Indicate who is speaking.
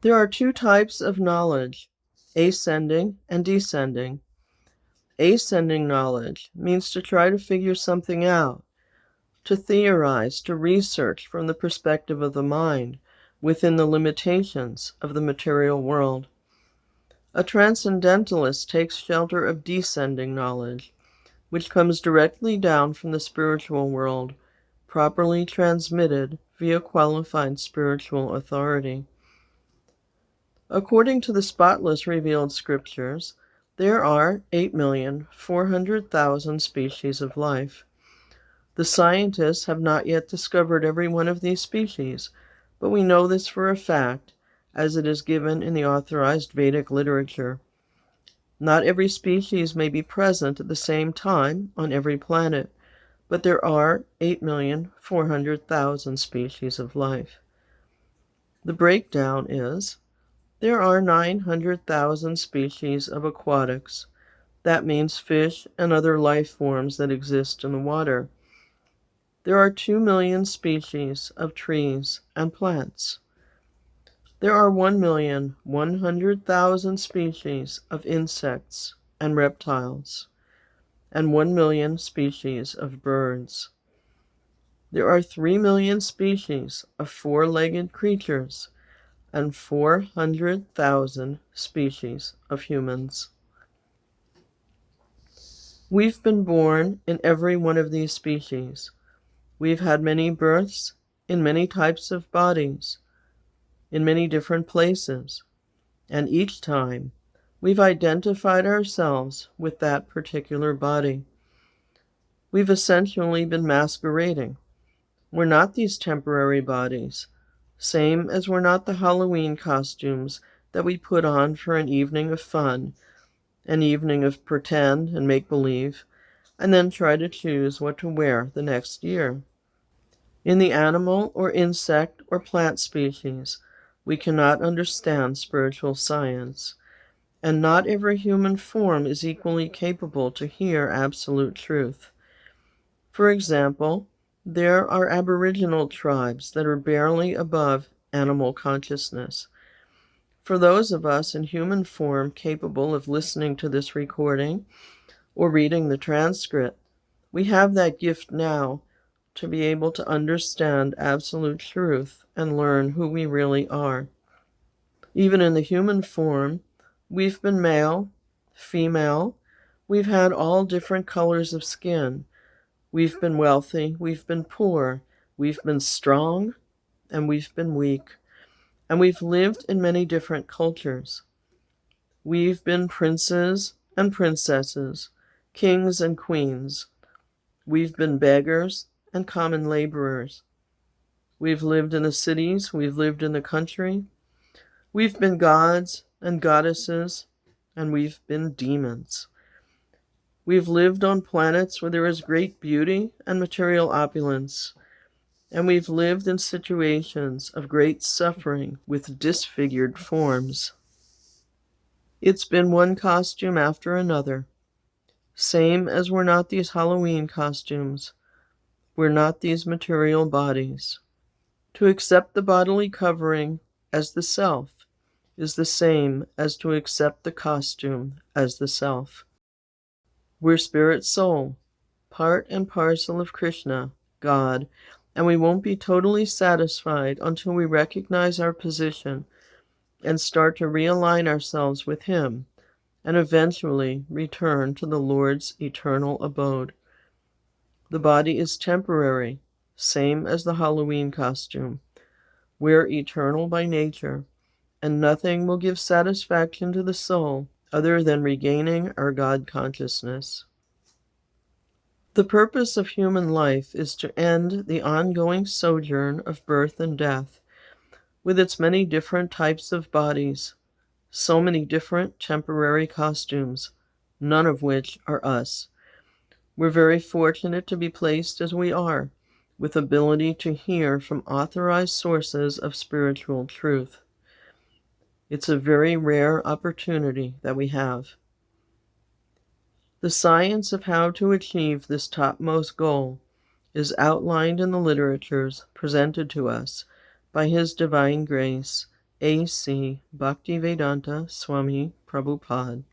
Speaker 1: There are two types of knowledge, ascending and descending. Ascending knowledge means to try to figure something out, to theorize, to research from the perspective of the mind within the limitations of the material world. A transcendentalist takes shelter of descending knowledge, which comes directly down from the spiritual world, properly transmitted via qualified spiritual authority. According to the spotless revealed scriptures, there are 8,400,000 species of life. The scientists have not yet discovered every one of these species, but we know this for a fact, as it is given in the authorized Vedic literature. Not every species may be present at the same time on every planet, but there are 8,400,000 species of life. The breakdown is, there are 900,000 species of aquatics. That means fish and other life forms that exist in the water. There are 2 million species of trees and plants. There are 1,100,000 species of insects and reptiles, and 1 million species of birds. There are 3 million species of four-legged creatures, and 400,000 species of humans. We've been born in every one of these species. We've had many births in many types of bodies, in many different places, and each time we've identified ourselves with that particular body. We've essentially been masquerading. We're not these temporary bodies, same as we're not the Halloween costumes that we put on for an evening of fun, an evening of pretend and make-believe, and then try to choose what to wear the next year. In the animal or insect or plant species, we cannot understand spiritual science, and not every human form is equally capable to hear absolute truth. For example, there are aboriginal tribes that are barely above animal consciousness. For those of us in human form capable of listening to this recording or reading the transcript, we have that gift now to be able to understand absolute truth and learn who we really are. Even in the human form, we've been male, female, we've had all different colors of skin. We've been wealthy, we've been poor, we've been strong, and we've been weak, and we've lived in many different cultures. We've been princes and princesses, kings and queens. We've been beggars and common laborers. We've lived in the cities, we've lived in the country. We've been gods and goddesses, and we've been demons. We've lived on planets where there is great beauty and material opulence, and we've lived in situations of great suffering with disfigured forms. It's been one costume after another, same as we're not these Halloween costumes. We're not these material bodies. To accept the bodily covering as the self is the same as to accept the costume as the self. We're spirit soul, part and parcel of Krishna, God, and we won't be totally satisfied until we recognize our position and start to realign ourselves with Him, and eventually return to the Lord's eternal abode. The body is temporary, same as the Halloween costume. We're eternal by nature, and nothing will give satisfaction to the soul other than regaining our God consciousness. The purpose of human life is to end the ongoing sojourn of birth and death, with its many different types of bodies, so many different temporary costumes, none of which are us. We're very fortunate to be placed as we are, with ability to hear from authorized sources of spiritual truth. It's a very rare opportunity that we have. The science of how to achieve this topmost goal is outlined in the literatures presented to us by His divine grace A.C. Bhaktivedanta Swami Prabhupada.